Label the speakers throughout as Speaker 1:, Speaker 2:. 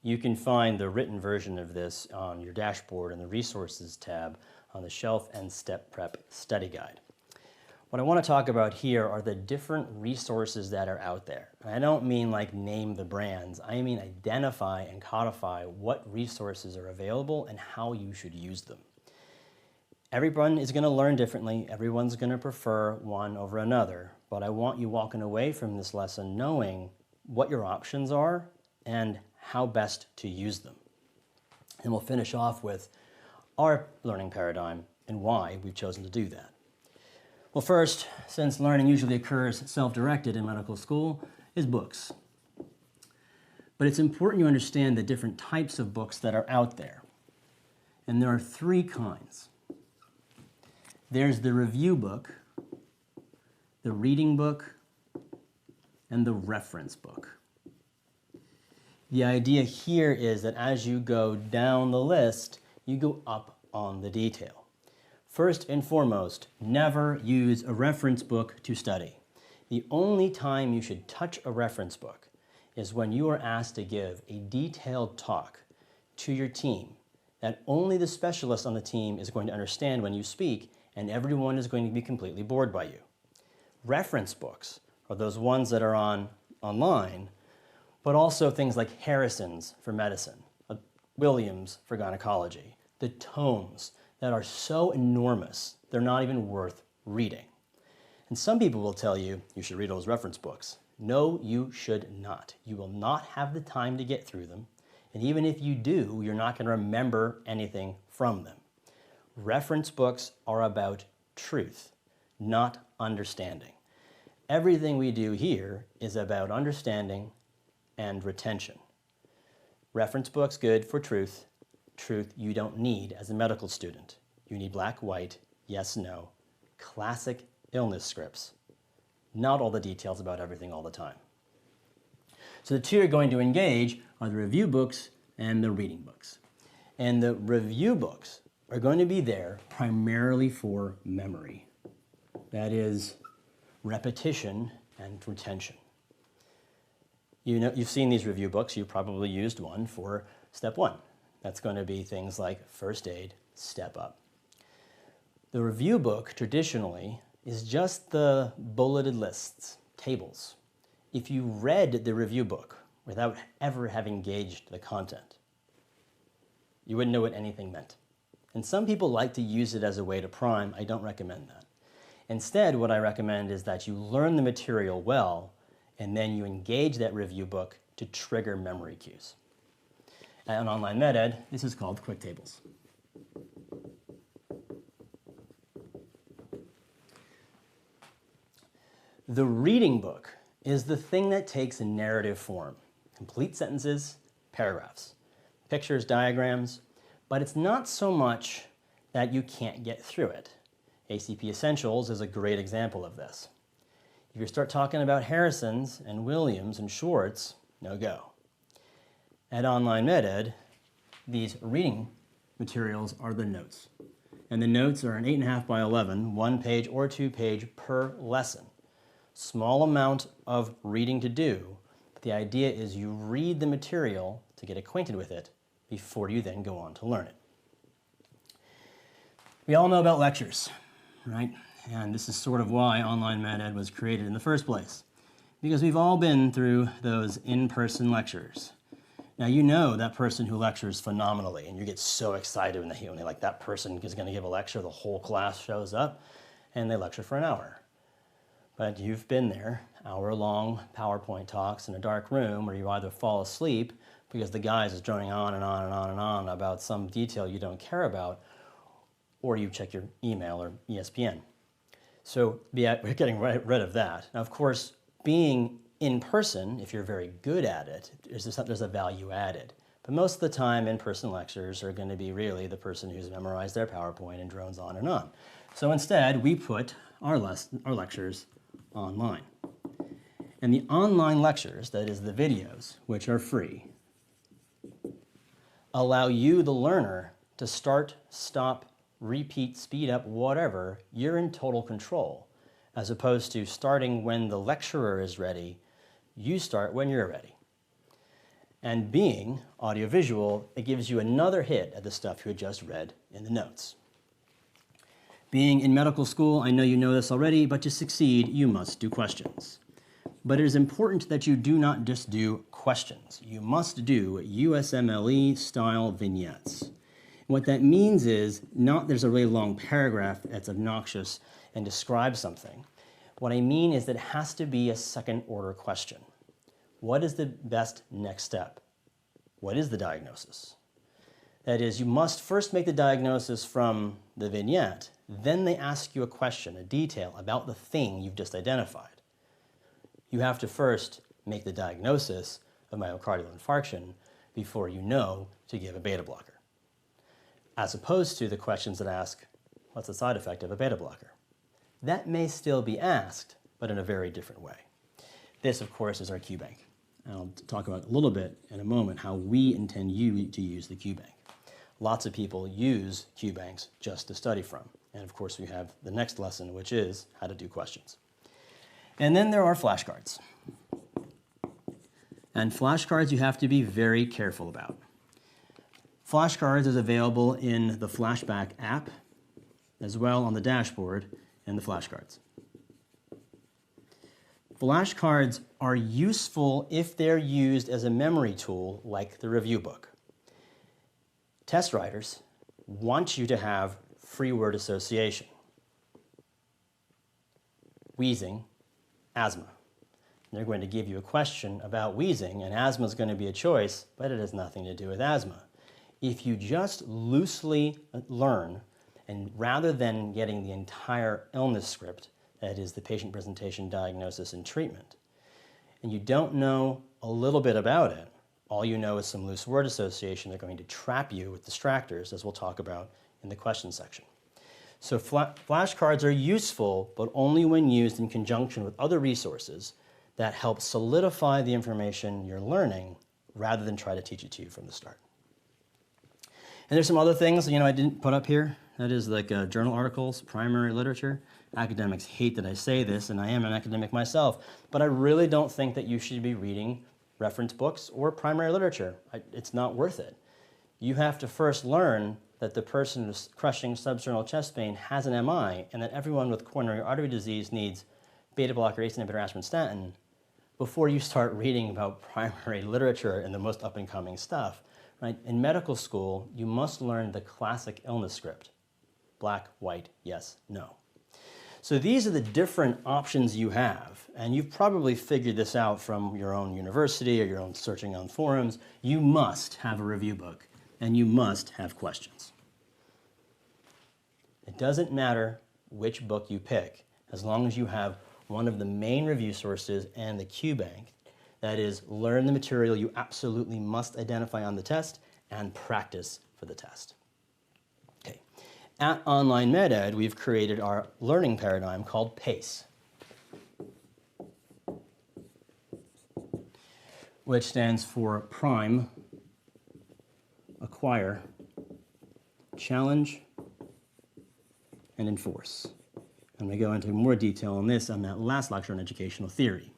Speaker 1: You can find the written version of this on your dashboard in the Resources tab on the Shelf and Step Prep Study Guide. What I want to talk about here are the different resources that are out there. I don't mean like name the brands, I mean identify and codify what resources are available and how you should use them. Everyone is going to learn differently, everyone's going to prefer one over another, but I want you walking away from this lesson knowing what your options are and how best to use them. And we'll finish off with our learning paradigm and why we've chosen to do that. Well, first, since learning usually occurs self-directed in medical school, is books. But it's important you understand the different types of books that are out there. And there are three kinds. There's the review book, the reading book, and the reference book. The idea here is that as you go down the list, you go up on the detail. First and foremost, never use a reference book to study. The only time you should touch a reference book is when you are asked to give a detailed talk to your team that only the specialist on the team is going to understand when you speak, and everyone is going to be completely bored by you. Reference books are those ones that are online, but also things like Harrison's for medicine, Williams for gynecology, the tomes that are so enormous, they're not even worth reading. And some people will tell you, you should read those reference books. No, you should not. You will not have the time to get through them. And even if you do, you're not going to remember anything from them. Reference books are about truth, not understanding. Everything we do here is about understanding and retention. Reference books, good for truth. Truth you don't need as a medical student. You need black, white, yes, no, classic illness scripts. Not all the details about everything all the time. So the two you're going to engage are the review books and the reading books. And the review books are going to be there primarily for memory. That is repetition and retention. You know, you've seen these review books, you've probably used one for step one. That's going to be things like first aid, step up. The review book traditionally is just the bulleted lists, tables. If you read the review book without ever having engaged the content, you wouldn't know what anything meant. And some people like to use it as a way to prime. I don't recommend that. Instead, what I recommend is that you learn the material well, and then you engage that review book to trigger memory cues. On Online MedEd, this is called Quick Tables. The reading book is the thing that takes a narrative form. Complete sentences, paragraphs, pictures, diagrams, but it's not so much that you can't get through it. ACP Essentials is a great example of this. If you start talking about Harrison's and Williams and Schwartz, no go. At Online MedEd, these reading materials are the notes. And the notes are an 8.5 by 11, 1 page or 2 page per lesson. Small amount of reading to do, but the idea is you read the material to get acquainted with it before you then go on to learn it. We all know about lectures, right? And this is sort of why Online MedEd was created in the first place, because we've all been through those in-person lectures. Now you know that person who lectures phenomenally, and you get so excited when they like that person is going to give a lecture, the whole class shows up, and they lecture for an hour. But you've been there, hour-long PowerPoint talks in a dark room where you either fall asleep because the guy is droning on and on and on and on about some detail you don't care about, or you check your email or ESPN. So we're getting rid of that. Now, of course, being in person, if you're very good at it, there's a value added. But most of the time, in-person lectures are going to be really the person who's memorized their PowerPoint and drones on and on. So instead, we put our lectures online. And the online lectures, that is the videos, which are free, allow you, the learner, to start, stop, repeat, speed up, whatever. You're in total control, as opposed to starting when the lecturer is ready. You start when you're ready. And being audiovisual, it gives you another hit at the stuff you had just read in the notes. Being in medical school, I know you know this already, but to succeed, you must do questions. But it is important that you do not just do questions. You must do USMLE style vignettes. What that means is not there's a really long paragraph that's obnoxious and describes something. What I mean is that it has to be a second order question. What is the best next step? What is the diagnosis? That is, you must first make the diagnosis from the vignette, then they ask you a question, a detail about the thing you've just identified. You have to first make the diagnosis of myocardial infarction before you know to give a beta blocker, as opposed to the questions that ask, what's the side effect of a beta blocker? That may still be asked, but in a very different way. This, of course, is our QBank. I'll talk about a little bit in a moment how we intend you to use the QBank. Lots of people use QBanks just to study from. And of course, we have the next lesson, which is how to do questions. And then there are flashcards. And flashcards you have to be very careful about. Flashcards is available in the Flashback app, as well on the dashboard and the flashcards. Flashcards are useful if they're used as a memory tool like the review book. Test writers want you to have free word association. Wheezing, asthma. They're going to give you a question about wheezing, and asthma is going to be a choice, but it has nothing to do with asthma. If you just loosely learn, and rather than getting the entire illness script, that is the patient presentation, diagnosis, and treatment, and you don't know a little bit about it, all you know is some loose word association, they're going to trap you with distractors, as we'll talk about in the question section. So flashcards are useful, but only when used in conjunction with other resources that help solidify the information you're learning rather than try to teach it to you from the start. And there's some other things, I didn't put up here. That is like journal articles, primary literature. Academics hate that I say this, and I am an academic myself, but I really don't think that you should be reading reference books or primary literature. It's not worth it. You have to first learn that the person who's crushing substernal chest pain has an MI, and that everyone with coronary artery disease needs beta blocker, ACE inhibitor, aspirin, statin, before you start reading about primary literature and the most up-and-coming stuff. Right? In medical school, you must learn the classic illness script. Black, white, yes, no. So these are the different options you have, and you've probably figured this out from your own university or your own searching on forums. You must have a review book, and you must have questions. It doesn't matter which book you pick, as long as you have one of the main review sources and the QBank. That is, learn the material you absolutely must identify on the test and practice for the test. Okay. At Online MedEd, we've created our learning paradigm called PACE, which stands for Prime, Acquire, Challenge, and Enforce. And we go into more detail on this on that last lecture on educational theory.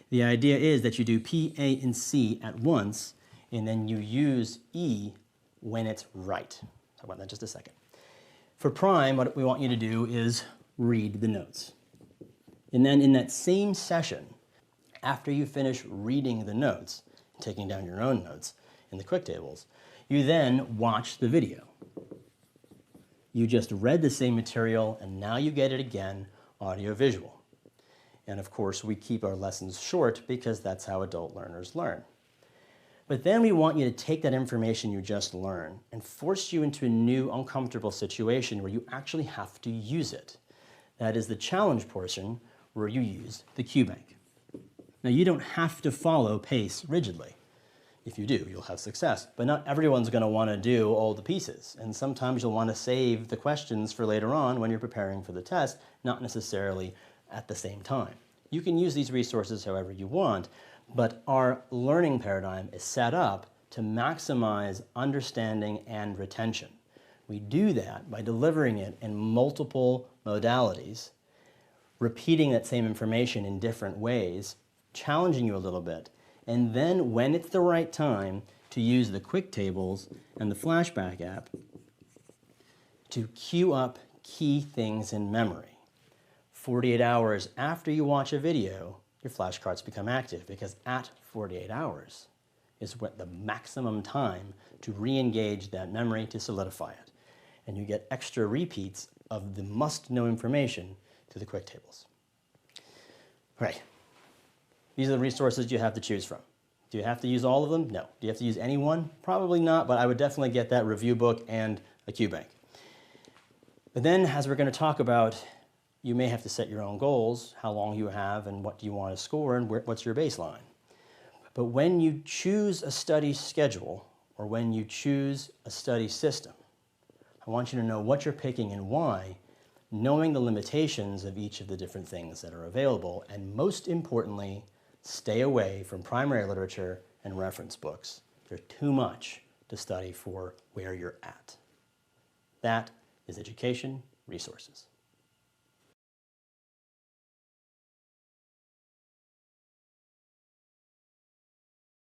Speaker 1: The idea is that you do P, A, and C at once, and then you use E when it's right. Talk about that in just a second. For Prime, what we want you to do is read the notes. And then in that same session, after you finish reading the notes, taking down your own notes in the quick tables, you then watch the video. You just read the same material, and now you get it again, audio-visual. And of course, we keep our lessons short because that's how adult learners learn. But then we want you to take that information you just learned and force you into a new uncomfortable situation where you actually have to use it. That is the challenge portion where you use the QBank. Now, you don't have to follow PACE rigidly. If you do, you'll have success. But not everyone's going to want to do all the pieces. And sometimes you'll want to save the questions for later on when you're preparing for the test, not necessarily at the same time. You can use these resources however you want, but our learning paradigm is set up to maximize understanding and retention. We do that by delivering it in multiple modalities, repeating that same information in different ways, challenging you a little bit, and then when it's the right time to use the quick tables and the flashback app to queue up key things in memory. 48 hours after you watch a video, your flashcards become active because at 48 hours is what the maximum time to re-engage that memory to solidify it. And you get extra repeats of the must-know information to the quick tables. All right, these are the resources you have to choose from. Do you have to use all of them? No. Do you have to use any one? Probably not, but I would definitely get that review book and a QBank. But then, as we're going to talk about, you may have to set your own goals, how long you have and what do you want to score and what's your baseline. But when you choose a study schedule or when you choose a study system, I want you to know what you're picking and why, knowing the limitations of each of the different things that are available, and most importantly, stay away from primary literature and reference books. They're too much to study for where you're at. That is education resources.